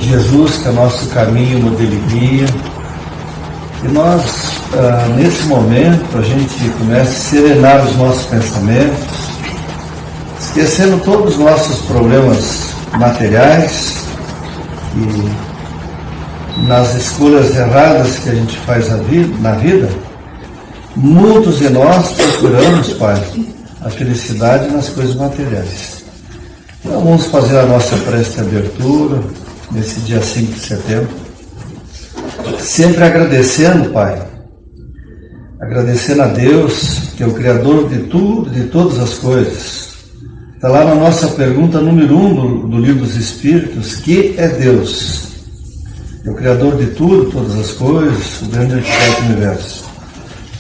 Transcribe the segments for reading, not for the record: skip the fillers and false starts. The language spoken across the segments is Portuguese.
Jesus, que é nosso caminho, modelo e guia. E nós, nesse momento, a gente começa a serenar os nossos pensamentos, esquecendo todos os nossos problemas materiais e nas escolhas erradas que a gente faz na vida. Muitos de nós procuramos, Pai, a felicidade nas coisas materiais. Então vamos fazer a nossa prece de abertura nesse dia 5 de setembro, sempre agradecendo, Pai, agradecendo a Deus, que é o Criador de tudo, de todas as coisas. Está lá na nossa pergunta número 1 do Livro dos Espíritos, que é Deus. É o Criador de tudo, todas as coisas, o grande arquiteto do universo.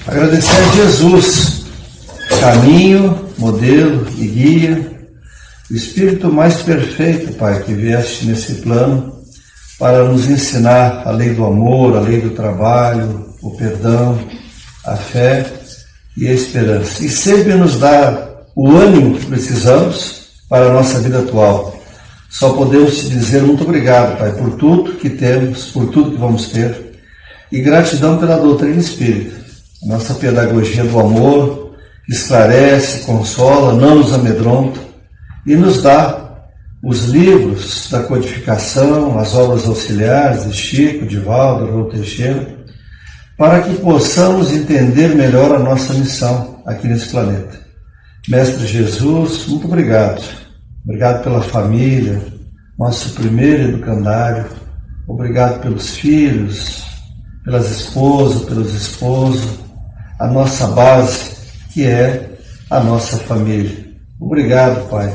Agradecer a Jesus, caminho, modelo e guia, o Espírito mais perfeito, Pai, que vieste nesse plano para nos ensinar a lei do amor, a lei do trabalho, o perdão, a fé e a esperança. E sempre nos dá o ânimo que precisamos para a nossa vida atual. Só podemos te dizer muito obrigado, Pai, por tudo que temos, por tudo que vamos ter, e gratidão pela doutrina espírita, a nossa pedagogia do amor, que esclarece, consola, não nos amedronta, e nos dá os livros da codificação, as obras auxiliares de Chico, de Valdo, Raul Teixeira, para que possamos entender melhor a nossa missão aqui nesse planeta. Mestre Jesus, muito obrigado. Obrigado pela família, nosso primeiro educandário. Obrigado pelos filhos, pelas esposas, pelos esposos, a nossa base, que é a nossa família. Obrigado, Pai.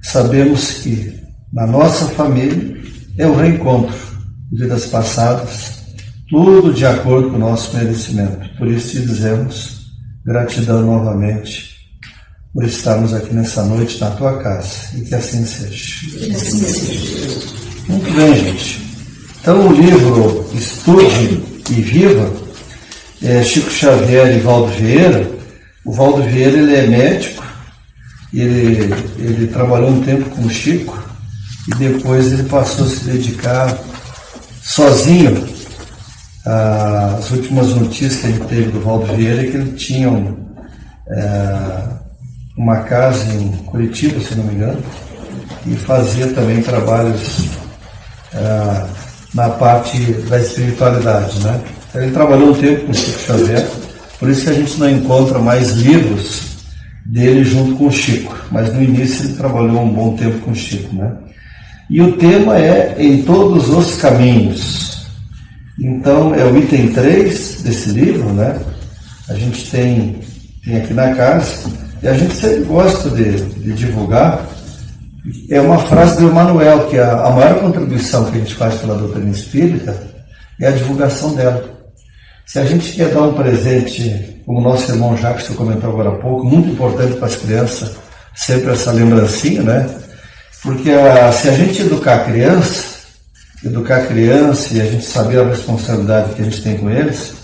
Sabemos que na nossa família é o reencontro de vidas passadas, tudo de acordo com o nosso merecimento. Por isso te dizemos gratidão novamente por estarmos aqui nessa noite na tua casa, e que assim seja. Muito bem, gente. Então o livro Estude e Viva, Chico Xavier e Valdo Vieira. O Valdo Vieira, ele é médico, ele trabalhou um tempo com o Chico e depois ele passou a se dedicar sozinho. As últimas notícias que a gente teve do Valdo Vieira é que ele tinha uma casa em Curitiba, se não me engano, e fazia também trabalhos na parte da espiritualidade, né? Então, ele trabalhou um tempo com o Chico Xavier, por isso que a gente não encontra mais livros dele junto com o Chico, mas no início ele trabalhou um bom tempo com o Chico, né? E o tema é Em Todos os Caminhos. Então é o item 3 desse livro, né? A gente tem aqui na casa, e a gente sempre gosta de divulgar. É uma frase do Emmanuel, que a maior contribuição que a gente faz pela doutrina espírita é a divulgação dela. Se a gente quer dar um presente, como o nosso irmão Jacques comentou agora há pouco, muito importante para as crianças, sempre essa lembrancinha, né? Porque se a gente educar a criança e a gente saber a responsabilidade que a gente tem com eles,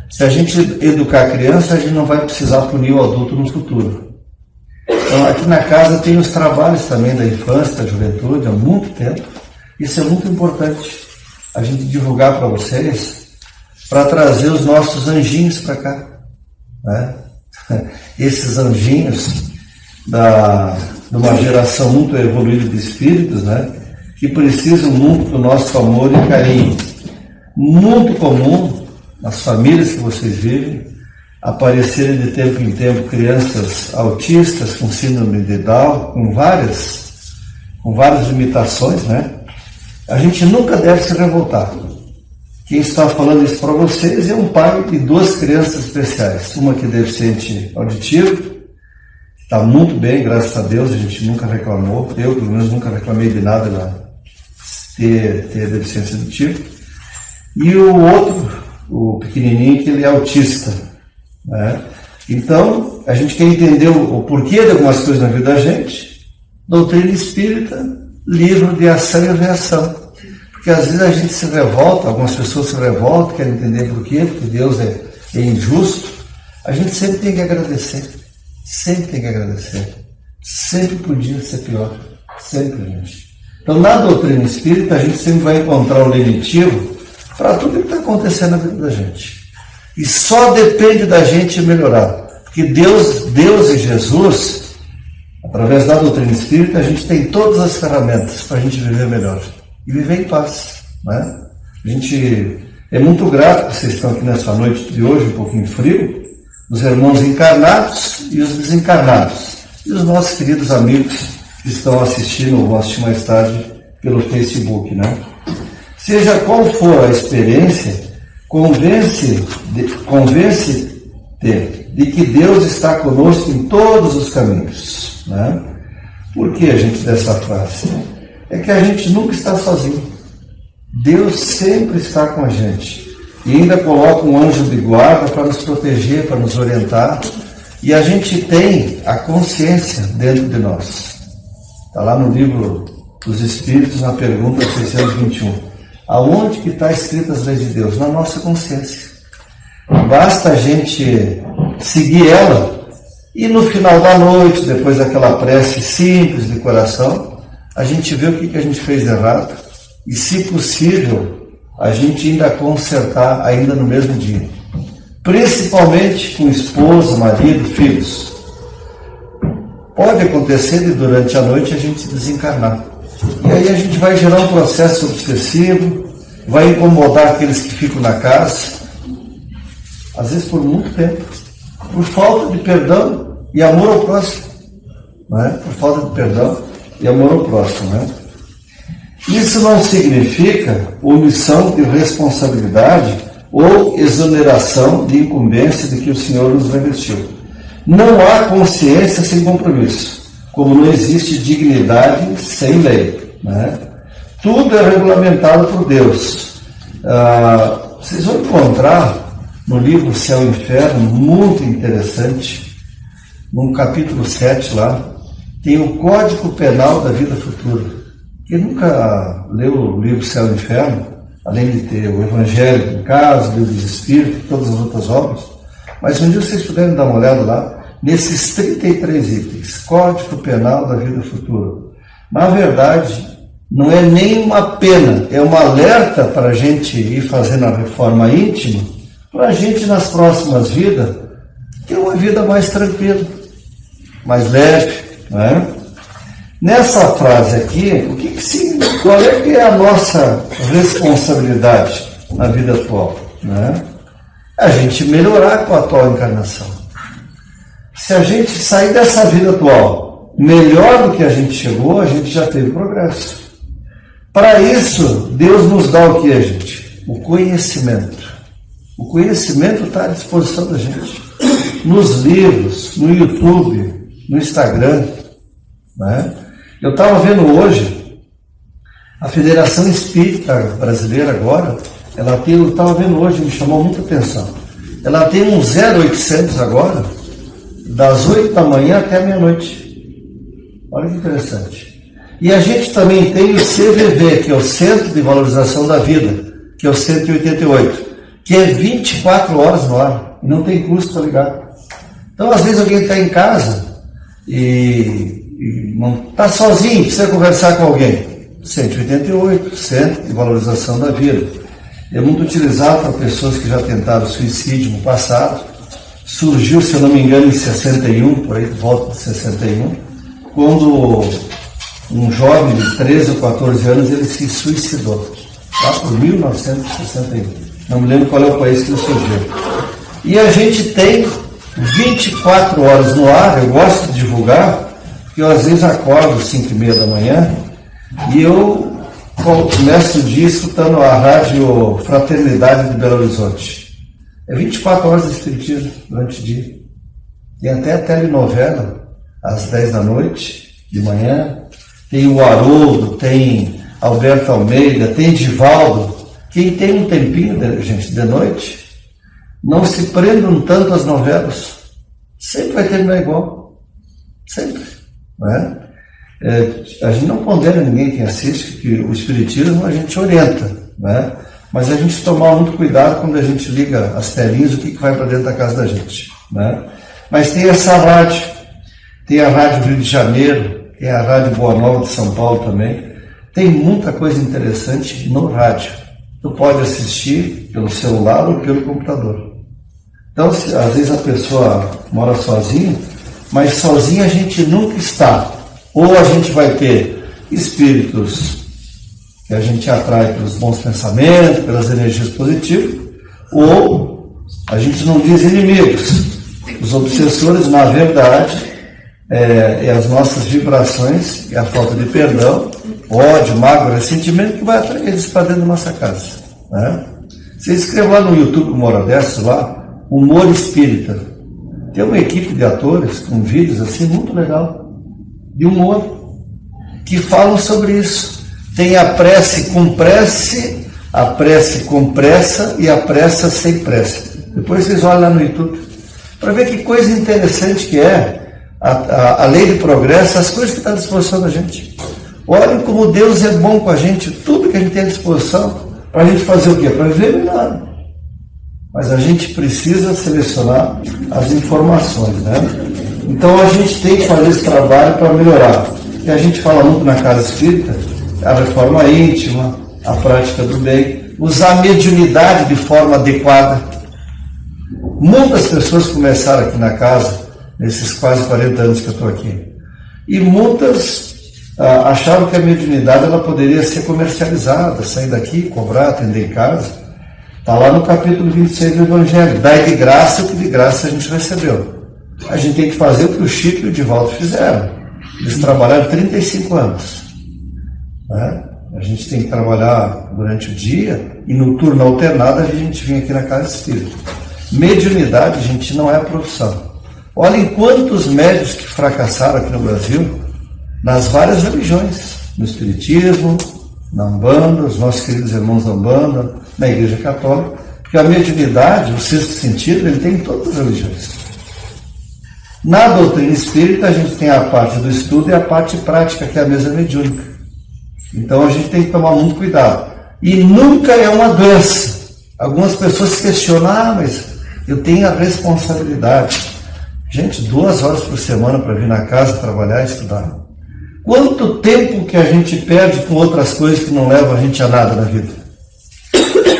se a gente educar a criança, a gente não vai precisar punir o adulto no futuro. Então, aqui na casa tem os trabalhos também da infância, da juventude, há muito tempo. Isso é muito importante, a gente divulgar para vocês, para trazer os nossos anjinhos para cá, né? Esses anjinhos de uma geração muito evoluída de espíritos, né? Que precisam muito do nosso amor e carinho. Muito comum nas famílias que vocês vivem aparecerem de tempo em tempo crianças autistas com síndrome de Down, com várias limitações, né? A gente nunca deve se revoltar. Quem está falando isso para vocês é um pai de 2 crianças especiais. Uma que é deficiente auditivo, que está muito bem, graças a Deus, a gente nunca reclamou. Eu, pelo menos, nunca reclamei de nada ela ter deficiência auditiva. E o outro, o pequenininho, que ele é autista, né? Então, a gente quer entender o porquê de algumas coisas na vida da gente. Doutrina espírita, livro de ação e reação. Porque às vezes a gente se revolta, algumas pessoas se revoltam, querem entender por quê, porque Deus é injusto. A gente sempre tem que agradecer. Sempre tem que agradecer. Sempre podia ser pior. Sempre, gente. Então, na doutrina espírita, a gente sempre vai encontrar o lenitivo para tudo que está acontecendo na vida da gente. E só depende da gente melhorar. Porque Deus e Jesus, através da doutrina espírita, a gente tem todas as ferramentas para a gente viver melhor. E viver em paz. Né? A gente é muito grato que vocês estão aqui nessa noite de hoje, um pouquinho frio, os irmãos encarnados e os desencarnados. E os nossos queridos amigos que estão assistindo ou vão assistir mais tarde pelo Facebook, né? Seja qual for a experiência, convence-te de que Deus está conosco em todos os caminhos, né? Por que a gente dessa frase? É que a gente nunca está sozinho. Deus sempre está com a gente. E ainda coloca um anjo de guarda para nos proteger, para nos orientar. E a gente tem a consciência dentro de nós. Está lá no livro dos Espíritos, na pergunta 621. Aonde que está escritas as leis de Deus? Na nossa consciência. Basta a gente seguir ela e no final da noite, depois daquela prece simples de coração, a gente vê o que a gente fez de errado e, se possível, a gente ainda consertar ainda no mesmo dia. Principalmente com esposa, marido, filhos. Pode acontecer de durante a noite a gente desencarnar. E aí a gente vai gerar um processo obsessivo, vai incomodar aqueles que ficam na casa, às vezes por muito tempo, por falta de perdão e amor ao próximo. Não é? Por falta de perdão e amor ao próximo. Né? Isso não significa omissão de responsabilidade ou exoneração de incumbência de que o Senhor nos revestiu. Não há consciência sem compromisso, como não existe dignidade sem lei. Né? Tudo é regulamentado por Deus. Vocês vão encontrar no livro Céu e Inferno, muito interessante, no capítulo 7 lá, tem o Código Penal da Vida Futura. Quem nunca leu o livro Céu e Inferno, além de ter o Evangelho em casa, o Livro dos Espíritos, todas as outras obras, mas um dia vocês puderem dar uma olhada lá, nesses 33 itens, Código Penal da Vida Futura. Na verdade, não é nem uma pena, é um alerta para a gente ir fazendo a reforma íntima, para a gente nas próximas vidas ter uma vida mais tranquila, mais leve, não é? Nessa frase aqui, qual é que é a nossa responsabilidade na vida atual? Né? A gente melhorar com a atual encarnação. Se a gente sair dessa vida atual melhor do que a gente chegou, a gente já teve progresso. Para isso, Deus nos dá o que, gente? O conhecimento. O conhecimento está à disposição da gente. Nos livros, no YouTube, no Instagram. Né? Eu estava vendo hoje, a Federação Espírita Brasileira agora, eu estava vendo hoje, me chamou muita atenção. Ela tem um 0800 agora, das 8 da manhã até meia-noite. Olha que interessante. E a gente também tem o CVV, que é o Centro de Valorização da Vida, que é o 188, que é 24 horas no ar, e não tem custo para ligar. Então, às vezes, alguém está em casa e não está sozinho, precisa conversar com alguém. 188, Centro de Valorização da Vida. É muito utilizado para pessoas que já tentaram suicídio no passado. Surgiu, se eu não me engano, em 61, por aí, volta de 61, quando um jovem de 13 ou 14 anos, ele se suicidou, lá por 1961. Não me lembro qual é o país que ele surgiu. E a gente tem 24 horas no ar, eu gosto de divulgar, porque eu às vezes acordo às 5h30 da manhã e eu começo o dia escutando a rádio Fraternidade de Belo Horizonte. É 24 horas de espiritismo durante o dia. Tem até a telenovela às 10 da noite, de manhã. Tem o Haroldo, tem Alberto Almeida, tem Divaldo. Quem tem um tempinho, gente, de noite, não se prendam tanto às novelas. Sempre vai terminar igual. Sempre. Não é? A gente não condena ninguém quem assiste, que o espiritismo a gente orienta. Não é? Mas a gente tomar muito cuidado quando a gente liga as telinhas, o que vai para dentro da casa da gente. Né? Mas tem essa rádio, tem a Rádio Rio de Janeiro, tem a Rádio Boa Nova de São Paulo também, Tem muita coisa interessante no rádio. Tu pode assistir pelo celular ou pelo computador. Então, às vezes a pessoa mora sozinha, mas sozinha a gente nunca está. Ou a gente vai ter espíritos que a gente atrai pelos bons pensamentos, pelas energias positivas, ou a gente não diz inimigos. Os obsessores, na verdade, é as nossas vibrações e a falta de perdão, ódio, mágoa, ressentimento que vai atrair eles para dentro da nossa casa. Né? Você escreve lá no YouTube, uma hora dessas, lá, Humor Espírita. Tem uma equipe de atores com vídeos assim muito legal, de humor, que falam sobre isso. Tem a prece com prece, a prece com pressa e a pressa sem pressa. Depois vocês olham lá no YouTube, para ver que coisa interessante que é a lei de progresso, as coisas que estão à disposição da gente. Olhem como Deus é bom com a gente, tudo que a gente tem à disposição, para a gente fazer o quê? Para viver melhor. Mas a gente precisa selecionar as informações, né? Então a gente tem que fazer esse trabalho para melhorar. E a gente fala muito na Casa Espírita, a reforma íntima, a prática do bem, usar a mediunidade de forma adequada. Muitas pessoas começaram aqui na casa, nesses quase 40 anos que eu estou aqui, e muitas achavam que a mediunidade ela poderia ser comercializada, sair daqui, cobrar, atender em casa. Está lá no capítulo 26 do Evangelho, dai de graça o que de graça a gente recebeu. A gente tem que fazer o que o Chico e o Divaldo fizeram. Eles trabalharam 35 anos. Né? A gente tem que trabalhar durante o dia e no turno alternado a gente vem aqui na Casa Espírita. Mediunidade, gente, não é a profissão. Olhem quantos médios que fracassaram aqui no Brasil, nas várias religiões, no Espiritismo, na Umbanda, os nossos queridos irmãos da Umbanda, na Igreja Católica, porque a mediunidade, o sexto sentido, ele tem em todas as religiões. Na doutrina espírita, a gente tem a parte do estudo e a parte prática, que é a mesa mediúnica. Então a gente tem que tomar muito cuidado. E nunca é uma doença. Algumas pessoas se questionam, mas eu tenho a responsabilidade. Gente, 2 horas por semana para vir na casa, trabalhar e estudar. Quanto tempo que a gente perde com outras coisas que não levam a gente a nada na vida?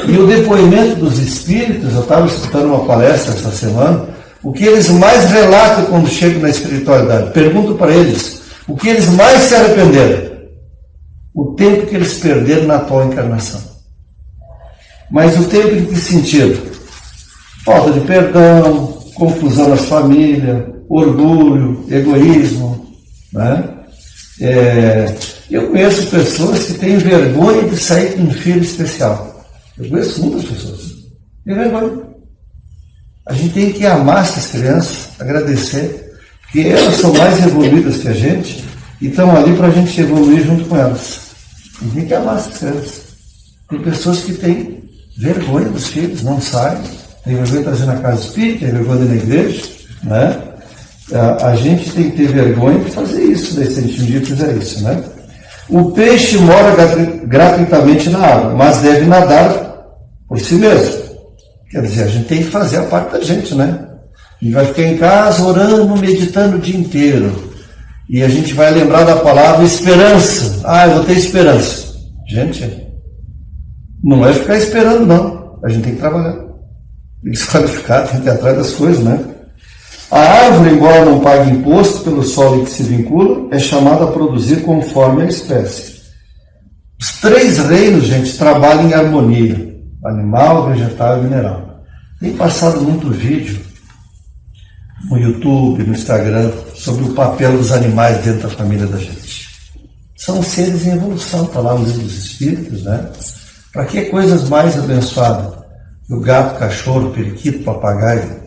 E o depoimento dos espíritos, eu estava escutando uma palestra essa semana, o que eles mais relatam quando chegam na espiritualidade, pergunto para eles, o que eles mais se arrependeram? O tempo que eles perderam na atual encarnação. Mas o tempo em que sentido? Falta de perdão, confusão nas famílias, orgulho, egoísmo, né? Eu conheço pessoas que têm vergonha de sair com um filho especial. Eu conheço muitas pessoas. Tem vergonha. A gente tem que amar essas crianças, agradecer, porque elas são mais evoluídas que a gente e estão ali para a gente evoluir junto com elas. A gente tem que amar essas crianças. Tem pessoas que têm vergonha dos filhos, não saem, tem vergonha de trazer na casa espírita, tem vergonha na igreja, né? A gente tem que ter vergonha de fazer isso, se a gente um dia fizer isso, né? O peixe mora gratuitamente na água, mas deve nadar por si mesmo. Quer dizer, a gente tem que fazer a parte da gente, né? A gente vai ficar em casa orando, meditando o dia inteiro. E a gente vai lembrar da palavra esperança. Ah, eu vou ter esperança. Gente, não é ficar esperando, não. A gente tem que trabalhar. Tem que se qualificar, tem que ir atrás das coisas, né? A árvore, embora não pague imposto pelo solo em que se vincula, é chamada a produzir conforme a espécie. Os 3 reinos, gente, trabalham em harmonia. Animal, vegetal e mineral. Tem passado muito vídeo no YouTube, no Instagram, sobre o papel dos animais dentro da família da gente. São seres em evolução, está lá no livro dos Espíritos, né? Para que coisas mais abençoadas? O gato, cachorro, periquito, papagaio.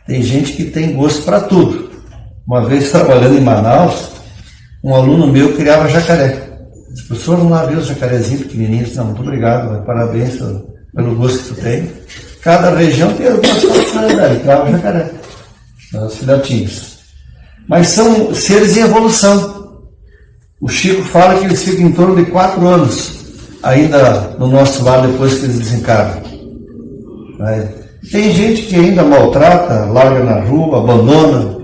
Tem gente que tem gosto para tudo. Uma vez trabalhando em Manaus, um aluno meu criava jacaré. As pessoas vão lá ver os jacarezinhos pequenininhos. Não, muito obrigado, parabéns pelo gosto que tu tem. Cada região tem alguma particularidade. Ele criava jacaré, os filhotinhos. Mas são seres em evolução. O Chico fala que eles ficam em torno de 4 anos ainda no nosso lar depois que eles desencarnam. Tem gente que ainda maltrata, larga na rua, abandona,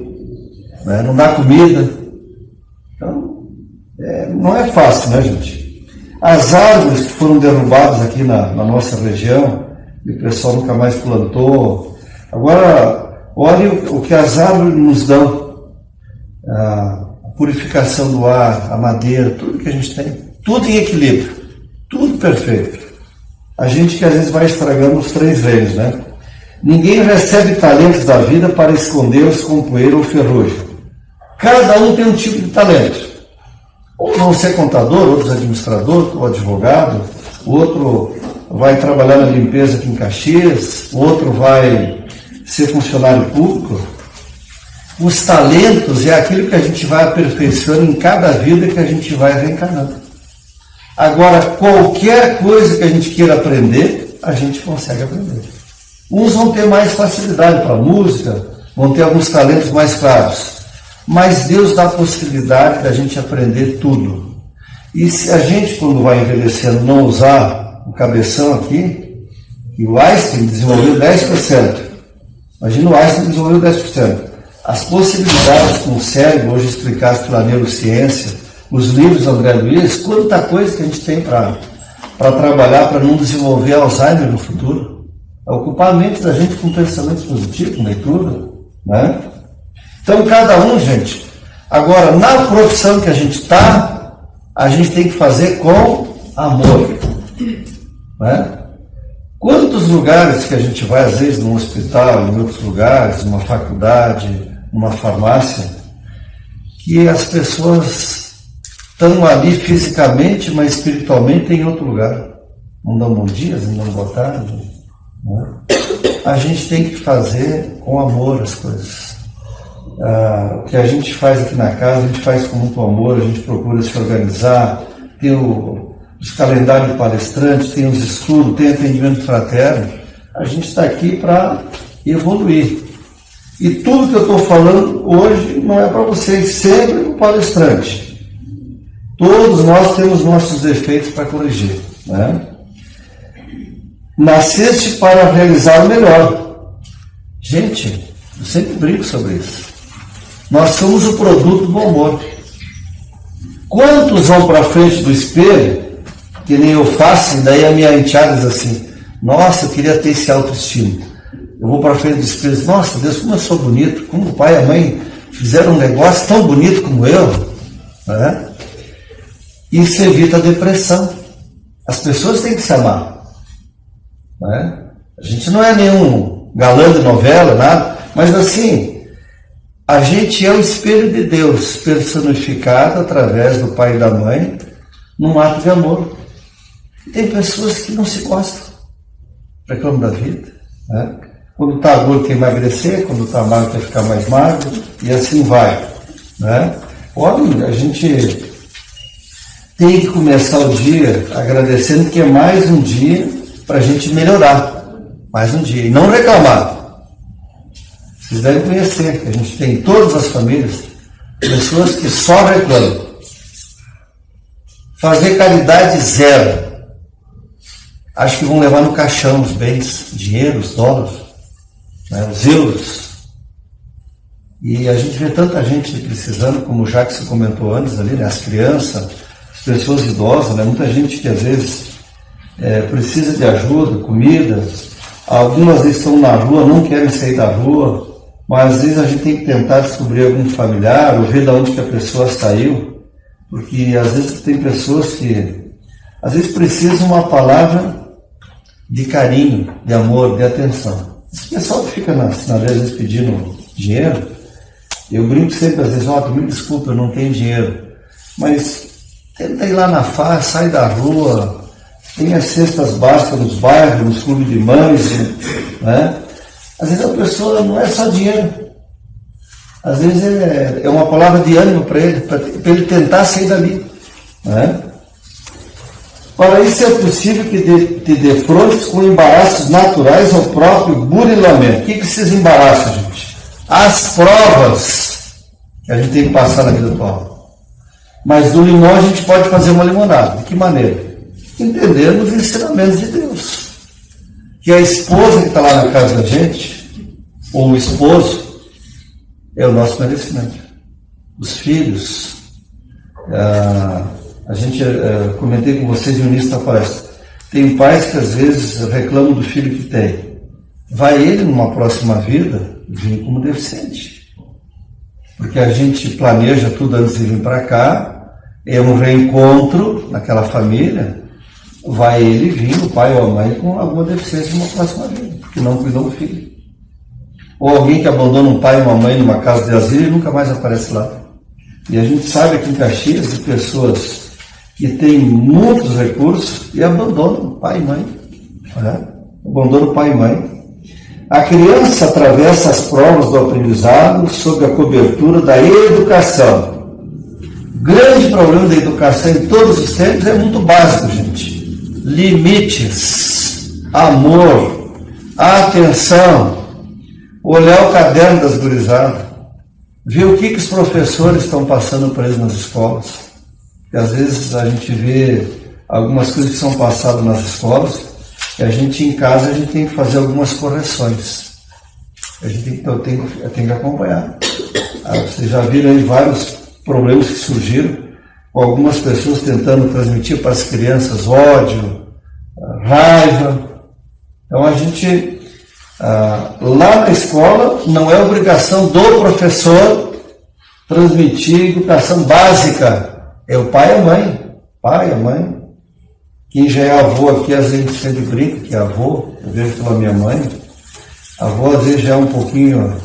né? Não dá comida. Então, não é fácil, né, gente? As árvores que foram derrubadas aqui na nossa região, e o pessoal nunca mais plantou. Agora, olhe o que as árvores nos dão. A purificação do ar, a madeira, tudo que a gente tem. Tudo em equilíbrio. Tudo perfeito. A gente que às vezes vai estragando os três reinos, né? Ninguém recebe talentos da vida para escondê-los com poeira ou ferrugem. Cada um tem um tipo de talento. Ou vão ser contador, outros administrador, ou advogado, outro vai trabalhar na limpeza aqui em Caxias, outro vai ser funcionário público. Os talentos é aquilo que a gente vai aperfeiçoando em cada vida que a gente vai reencarnando. Agora, qualquer coisa que a gente queira aprender, a gente consegue aprender. Uns vão ter mais facilidade para a música, vão ter alguns talentos mais claros. Mas Deus dá a possibilidade da gente aprender tudo. E se a gente, quando vai envelhecendo, não usar o cabeção aqui, e o Einstein desenvolveu 10%. Imagina o Einstein desenvolveu 10%. As possibilidades com o cérebro, hoje explicadas pela neurociência, os livros do André Luiz, quanta coisa que a gente tem para trabalhar para não desenvolver Alzheimer no futuro. É ocupar a mente da gente com pensamentos positivos, com leitura, né? Então, cada um, gente, agora, na profissão que a gente está, a gente tem que fazer com amor, né? Quantos lugares que a gente vai, às vezes, num hospital, em outros lugares, numa faculdade, numa farmácia, que as pessoas estão ali fisicamente, mas espiritualmente em outro lugar. Não dão bom dia, não dão boa tarde, né? A gente tem que fazer com amor as coisas. O que a gente faz aqui na casa, a gente faz com muito amor, a gente procura se organizar, tem os calendários palestrantes, tem os estudos, tem atendimento fraterno. A gente está aqui para evoluir. E tudo que eu estou falando hoje não é para vocês, sempre o palestrante. Todos nós temos nossos defeitos para corrigir, né? Nasceste para realizar o melhor. Gente, eu sempre brinco sobre isso. Nós somos o produto do amor. Quantos vão para frente do espelho, que nem eu faço, e daí a minha enteada diz assim, nossa, eu queria ter esse autoestima. Eu vou para frente do espelho e digo, nossa, Deus, como eu sou bonito, como o pai e a mãe fizeram um negócio tão bonito como eu, né? Isso evita a depressão. As pessoas têm que se amar, né? A gente não é nenhum galã de novela, nada, mas assim, a gente é o espelho de Deus personificado através do pai e da mãe num ato de amor. E tem pessoas que não se gostam, reclamam da vida, né? Quando está gordo quer emagrecer, quando está magro quer ficar mais magro, e assim vai, né? Olha, a gente tem que começar o dia agradecendo que é mais um dia para a gente melhorar, mais um dia, e não reclamar. Vocês devem conhecer que a gente tem em todas as famílias pessoas que só reclamam. Fazer caridade zero. Acho que vão levar no caixão os bens, dinheiro, os dólares, né, os euros. E a gente vê tanta gente precisando, como o Jacques comentou antes ali, né, as crianças, as pessoas idosas, né, muita gente que às vezes precisa de ajuda, comida. Algumas estão na rua, não querem sair da rua. Mas às vezes a gente tem que tentar descobrir algum familiar ou ver de onde que a pessoa saiu, porque às vezes tem pessoas que às vezes precisam uma palavra de carinho, de amor, de atenção. Esse pessoal que fica na sinaleira às vezes pedindo dinheiro, eu brinco sempre às vezes, me desculpa, eu não tenho dinheiro, mas tenta ir lá na FAS, sai da rua, tem as cestas básicas nos bairros, nos clubes de mães, né? Às vezes a pessoa não é só dinheiro. Às vezes é uma palavra de ânimo para ele tentar sair dali, né? Para isso é possível que te defrontes com embaraços naturais ao próprio burilamento. O que esses embaraços, gente? As provas que a gente tem que passar na vida atual. Mas do limão a gente pode fazer uma limonada. De que maneira? Entendendo os ensinamentos de Deus. Que a esposa que está lá na casa da gente, ou o esposo, é o nosso merecimento. Os filhos, A gente, comentei com vocês no início da palestra, tem pais que às vezes reclamam do filho que tem. Vai ele, numa próxima vida, vir como deficiente. Porque a gente planeja tudo antes de vir para cá, é um reencontro naquela família, vai ele vir, o pai ou a mãe, com alguma deficiência numa próxima vida, porque não cuidou do filho. Ou alguém que abandona um pai e uma mãe numa casa de asilo e nunca mais aparece lá. E a gente sabe aqui em Caxias de pessoas que têm muitos recursos e abandonam pai e mãe. Né? Abandonam pai e mãe. A criança atravessa as provas do aprendizado sob a cobertura da educação. O grande problema da educação em todos os tempos é muito básico, gente. Limites, amor, atenção, olhar o caderno das gurizadas, ver o que os professores estão passando para eles nas escolas. E às vezes a gente vê algumas coisas que são passadas nas escolas, e a gente em casa a gente tem que fazer algumas correções. A gente tem que acompanhar. Vocês já viram aí vários problemas que surgiram, com algumas pessoas tentando transmitir para as crianças ódio, raiva. Então a gente, lá na escola, não é obrigação do professor transmitir educação básica. É o pai e a mãe. Pai e a mãe. Quem já é avô aqui, às vezes a gente sempre brinca que é avô, eu vejo pela minha mãe. A avó às vezes já é um pouquinho,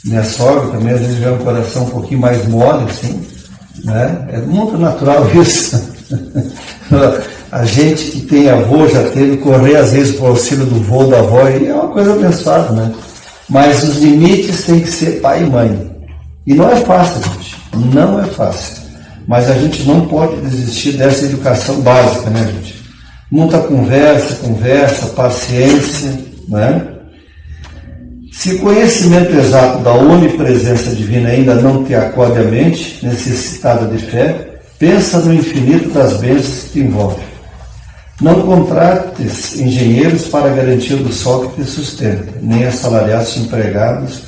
minha sogra também, às vezes já é um coração um pouquinho mais mole, assim, né? É muito natural isso. A gente que tem avô já teve que correr às vezes para o auxílio do vô, da avó, e é uma coisa abençoada, né? Mas os limites têm que ser pai e mãe. E não é fácil, gente, não é fácil. Mas a gente não pode desistir dessa educação básica, né, gente? Muita conversa, paciência, né? Se o conhecimento exato da onipresença divina ainda não te acode a mente, necessitada de fé, pensa no infinito das bênçãos que te envolve. Não contrates engenheiros para garantir do sol que te sustenta, nem assalariados empregados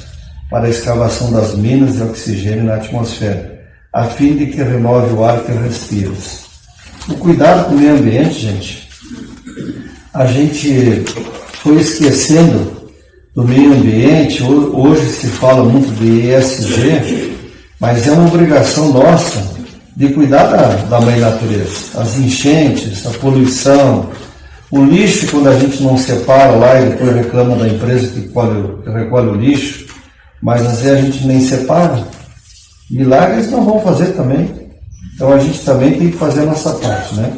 para a escavação das minas de oxigênio na atmosfera, a fim de que renove o ar que respiras. O cuidado com o meio ambiente, gente, a gente foi esquecendo do meio ambiente. Hoje se fala muito de ESG, mas é uma obrigação nossa de cuidar da mãe natureza. As enchentes, a poluição, o lixo, quando a gente não separa lá e depois reclama da empresa que recolhe o lixo, mas às vezes a gente nem separa. Milagres não vão fazer também. Então a gente também tem que fazer a nossa parte, né?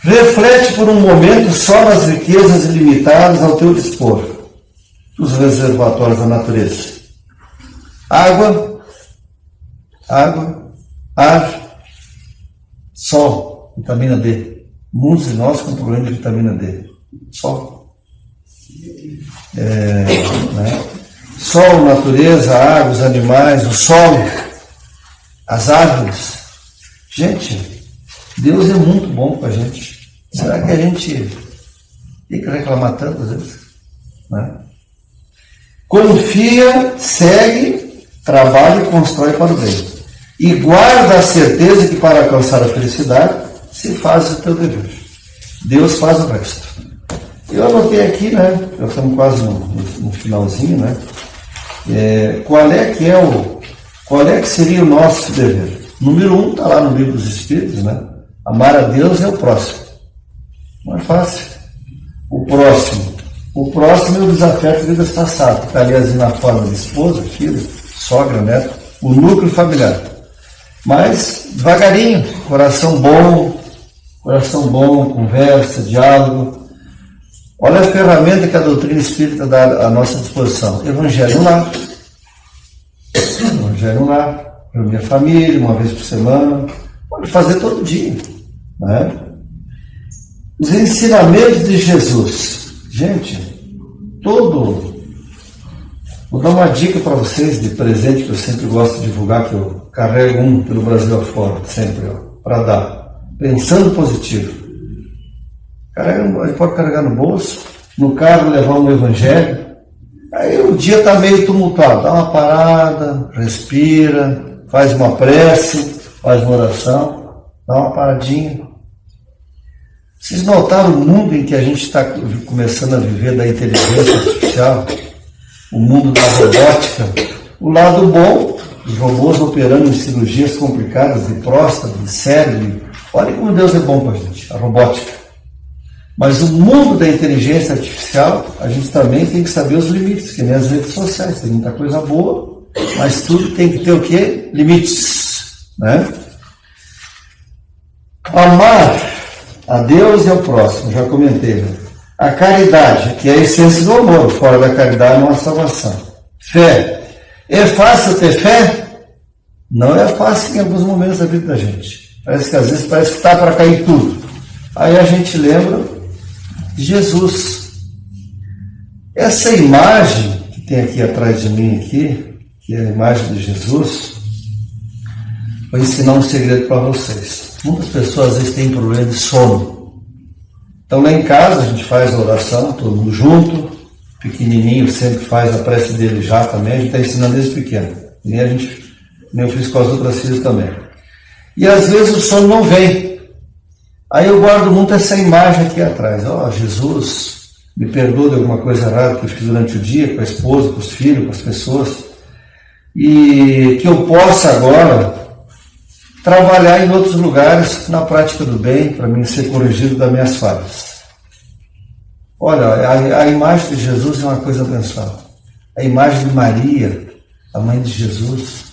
Reflete por um momento só nas riquezas ilimitadas ao teu dispor, dos reservatórios da natureza. Água, ar, sol, vitamina D. Muitos de nós com problema de vitamina D. Sol. Né? Sol, natureza, água, os animais, o solo, as árvores. Gente, Deus é muito bom com a gente. Será que a gente tem que reclamar tanto às vezes? Né? Confia, segue, trabalha e constrói para o bem. E guarda a certeza que para alcançar a felicidade se faz o teu dever. Deus faz o resto. Eu anotei aqui, né? Já estamos quase no finalzinho, né? Qual é que seria o nosso dever? Número 1 está lá no livro dos Espíritos, né? Amar a Deus é o próximo. Não é fácil. O próximo é o desafeto de vidas passadas, que está ali assim na forma de esposa, filho, sogra, neto, o núcleo familiar. Mas devagarinho, coração bom, conversa, diálogo. Olha a ferramenta que a doutrina espírita dá à nossa disposição. Evangelho lá, reunir a família, uma vez por semana, pode fazer todo dia, né? Os ensinamentos de Jesus. Gente, vou dar uma dica para vocês de presente que eu sempre gosto de divulgar, que eu carrego um pelo Brasil afora, sempre, para dar, pensando positivo. A gente pode carregar no bolso, no carro levar um evangelho. Aí o dia está meio tumultuado, dá uma parada, respira, faz uma prece, faz uma oração. dá uma paradinha. Vocês notaram o mundo em que a gente está começando a viver da inteligência artificial? O mundo da robótica? O lado bom, os robôs operando em cirurgias complicadas de próstata, de cérebro. Olha como Deus é bom para a gente, a robótica. Mas o mundo da inteligência artificial, a gente também tem que saber os limites, que nem as redes sociais. Tem muita coisa boa, mas tudo tem que ter o quê? Limites, né? Amar a Deus e ao próximo, já comentei, né? A caridade, que é a essência do amor, fora da caridade não há salvação. Fé. É fácil ter fé? Não é fácil em alguns momentos da vida da gente. Parece que às vezes parece que está para cair tudo. Aí a gente lembra de Jesus. Essa imagem que tem aqui atrás de mim, aqui, que é a imagem de Jesus, vou ensinar um segredo para vocês. Muitas pessoas às vezes têm problema de sono. Então lá em casa a gente faz a oração, todo mundo junto, pequenininho sempre faz a prece dele já também, a gente está ensinando desde pequeno. Nem eu fiz com as outras filhas também. E às vezes o sono não vem. Aí eu guardo muito essa imagem aqui atrás. Ó, Jesus, me perdoa de alguma coisa errada que eu fiz durante o dia, com a esposa, com os filhos, com as pessoas. E que eu possa agora trabalhar em outros lugares na prática do bem, para mim ser corrigido das minhas falhas. Olha, a imagem de Jesus é uma coisa abençoada. A imagem de Maria, a mãe de Jesus,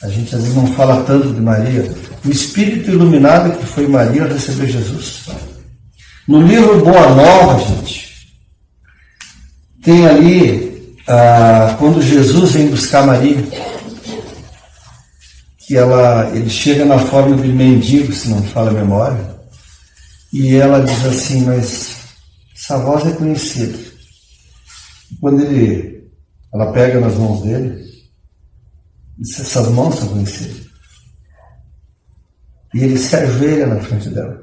a gente às vezes não fala tanto de Maria. O Espírito iluminado que foi Maria receber Jesus. No livro Boa Nova, gente, tem ali, quando Jesus vem buscar Maria, que ele chega na forma de mendigo, se não me falha a memória, e ela diz assim, mas essa voz é conhecida. Quando ela pega nas mãos dele, diz, essas mãos são conhecidas. E ele se ajoelha na frente dela.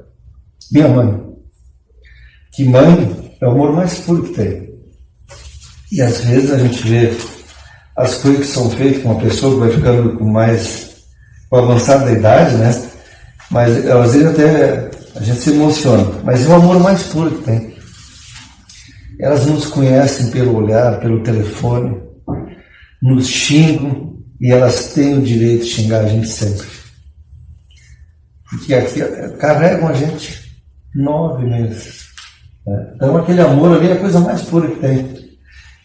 Minha mãe. Que mãe é o amor mais puro que tem. E às vezes a gente vê as coisas que são feitas com uma pessoa que vai ficando com avançada da idade, né? Mas às vezes até a gente se emociona. Mas é o amor mais puro que tem. Elas nos conhecem pelo olhar, pelo telefone, nos xingam e elas têm o direito de xingar a gente sempre. Porque aqui carregam a gente 9 meses. Né? Então aquele amor ali é a coisa mais pura que tem.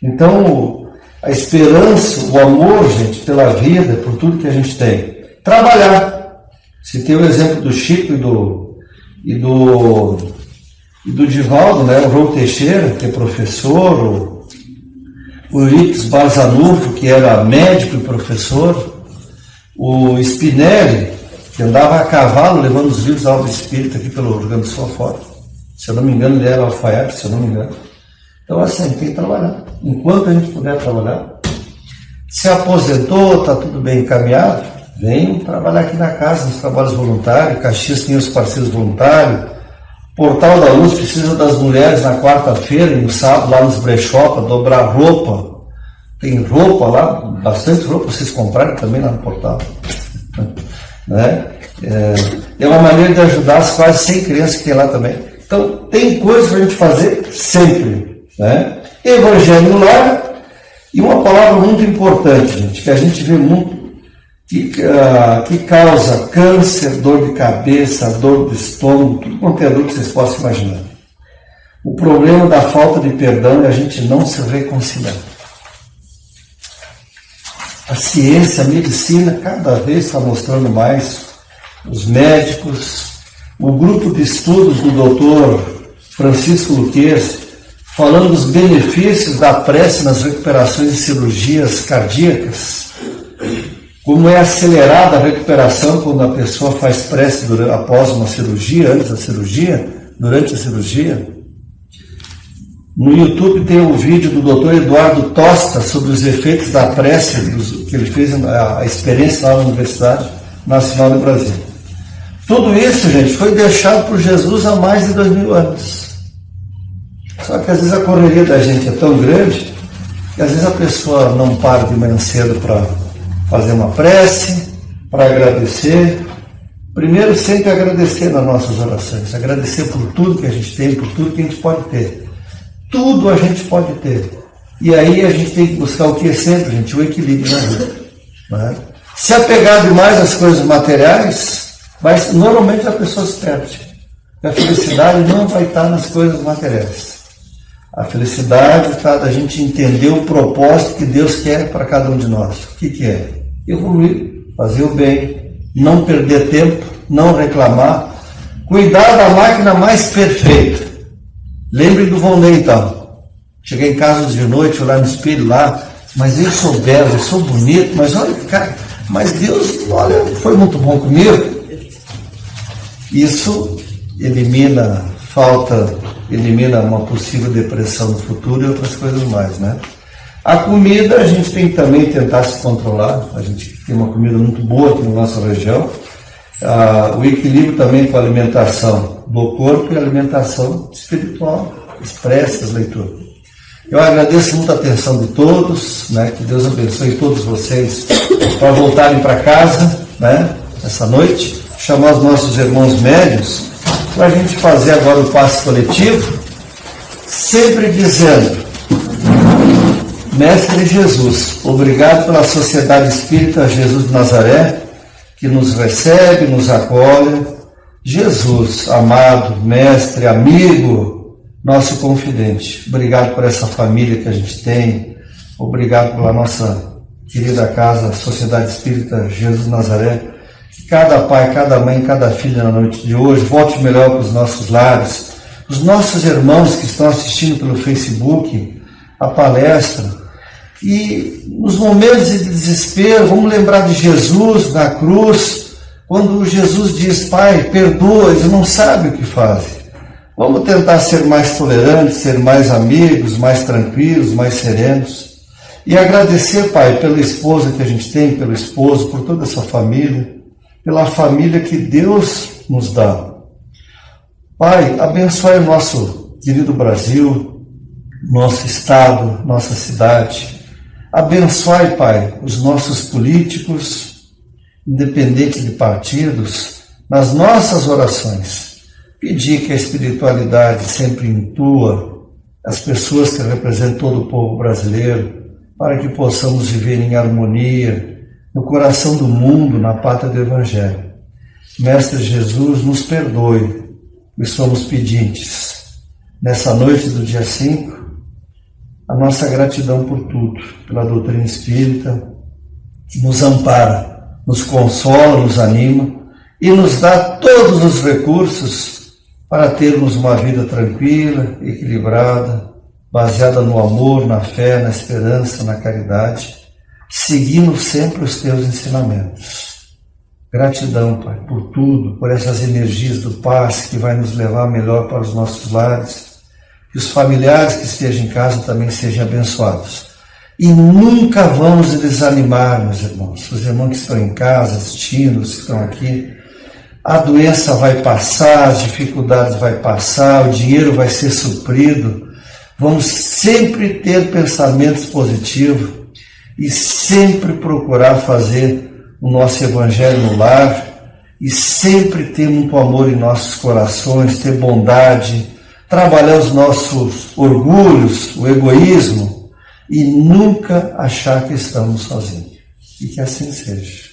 Então a esperança, o amor, gente, pela vida, por tudo que a gente tem. Trabalhar. Se tem o exemplo do Chico e do Divaldo, né? O João Teixeira, que é professor, o Euripides Barzanufo, que era médico e professor, o Spinelli, que andava a cavalo levando os livros da obra espírita aqui pelo Rio Grande do Sul afora. Se eu não me engano, ele era alfaiate, se eu não me engano. Então, assim, tem que trabalhar. Enquanto a gente puder trabalhar, se aposentou, está tudo bem encaminhado, vem trabalhar aqui na casa, nos trabalhos voluntários. Caxias tem os parceiros voluntários. Portal da Luz precisa das mulheres na quarta-feira e no sábado lá nos brechó para dobrar roupa. Tem roupa lá, bastante roupa vocês comprarem também lá no portal. Né? É uma maneira de ajudar as quase 100 crianças que tem lá também. Então, tem coisas para a gente fazer sempre. Né? Evangelho no lar. E uma palavra muito importante, gente, que a gente vê muito, que causa câncer, dor de cabeça, dor de estômago, tudo quanto é dor que vocês possam imaginar. O problema da falta de perdão é a gente não se reconciliar. A ciência, a medicina, cada vez está mostrando mais, os médicos, o grupo de estudos do doutor Francisco Luquez, falando dos benefícios da prece nas recuperações de cirurgias cardíacas, como é acelerada a recuperação quando a pessoa faz prece após uma cirurgia, antes da cirurgia, durante a cirurgia. No YouTube tem um vídeo do Dr. Eduardo Tosta sobre os efeitos da prece que ele fez, a experiência lá na Universidade Nacional do Brasil. Tudo isso, gente, foi deixado por Jesus há mais de 2000 anos. Só que às vezes a correria da gente é tão grande que às vezes a pessoa não para de manhã cedo para fazer uma prece, para agradecer, Primeiro, sempre agradecer nas nossas orações, agradecer por tudo que a gente tem, por tudo que a gente pode ter. Tudo a gente pode ter. E aí a gente tem que buscar o que é sempre, gente, o equilíbrio na vida. Né? Se apegar demais às coisas materiais, normalmente a pessoa se perde. A felicidade não vai estar nas coisas materiais. A felicidade está da gente entender o propósito que Deus quer para cada um de nós. O que é? Evoluir, fazer o bem, não perder tempo, não reclamar, cuidar da máquina mais perfeita. Lembre do Volney, então. Cheguei em casa de noite, olhar no espelho lá, mas eu sou belo, eu sou bonito, mas olha, cara, mas Deus, olha, foi muito bom comigo. Isso elimina uma possível depressão no futuro e outras coisas mais, né? A comida, a gente tem que também tentar se controlar, a gente tem uma comida muito boa aqui na nossa região, o equilíbrio também com a alimentação do corpo e a alimentação espiritual, expressa as leituras. Eu agradeço muito a atenção de todos, né? Que Deus abençoe todos vocês para voltarem para casa, né? Essa noite, chamar os nossos irmãos médios para a gente fazer agora o passe coletivo, sempre dizendo: Mestre Jesus, obrigado pela Sociedade Espírita Jesus de Nazaré, que nos recebe, nos acolhe. Jesus, amado, mestre, amigo, nosso confidente, obrigado por essa família que a gente tem, obrigado pela nossa querida casa, Sociedade Espírita Jesus de Nazaré, que cada pai, cada mãe, cada filha na noite de hoje volte melhor para os nossos lares, os nossos irmãos que estão assistindo pelo Facebook a palestra, e nos momentos de desespero, vamos lembrar de Jesus na cruz, quando Jesus diz: Pai, perdoa, eles não sabem o que fazem. Vamos tentar ser mais tolerantes, ser mais amigos, mais tranquilos, mais serenos. E agradecer, Pai, pela esposa que a gente tem, pelo esposo, por toda essa família, pela família que Deus nos dá. Pai, abençoe o nosso querido Brasil, nosso estado, nossa cidade. Abençoe, Pai, os nossos políticos, independente de partidos, nas nossas orações. Pedir que a espiritualidade sempre intua as pessoas que representam todo o povo brasileiro, para que possamos viver em harmonia, no coração do mundo, na pátria do Evangelho. Mestre Jesus, nos perdoe, pois somos pedintes. Nessa noite do dia 5, a nossa gratidão por tudo, pela doutrina espírita, que nos ampara, nos consola, nos anima e nos dá todos os recursos para termos uma vida tranquila, equilibrada, baseada no amor, na fé, na esperança, na caridade, seguindo sempre os teus ensinamentos. Gratidão, Pai, por tudo, por essas energias do passe que vai nos levar melhor para os nossos lares, que os familiares que estejam em casa também sejam abençoados. E nunca vamos desanimar, meus irmãos, os irmãos que estão em casa, assistindo, os que estão aqui. A doença vai passar, as dificuldades vai passar, o dinheiro vai ser suprido. Vamos sempre ter pensamentos positivos e sempre procurar fazer o nosso evangelho no lar e sempre ter muito amor em nossos corações, ter bondade, trabalhar os nossos orgulhos, o egoísmo e nunca achar que estamos sozinhos. E que assim seja.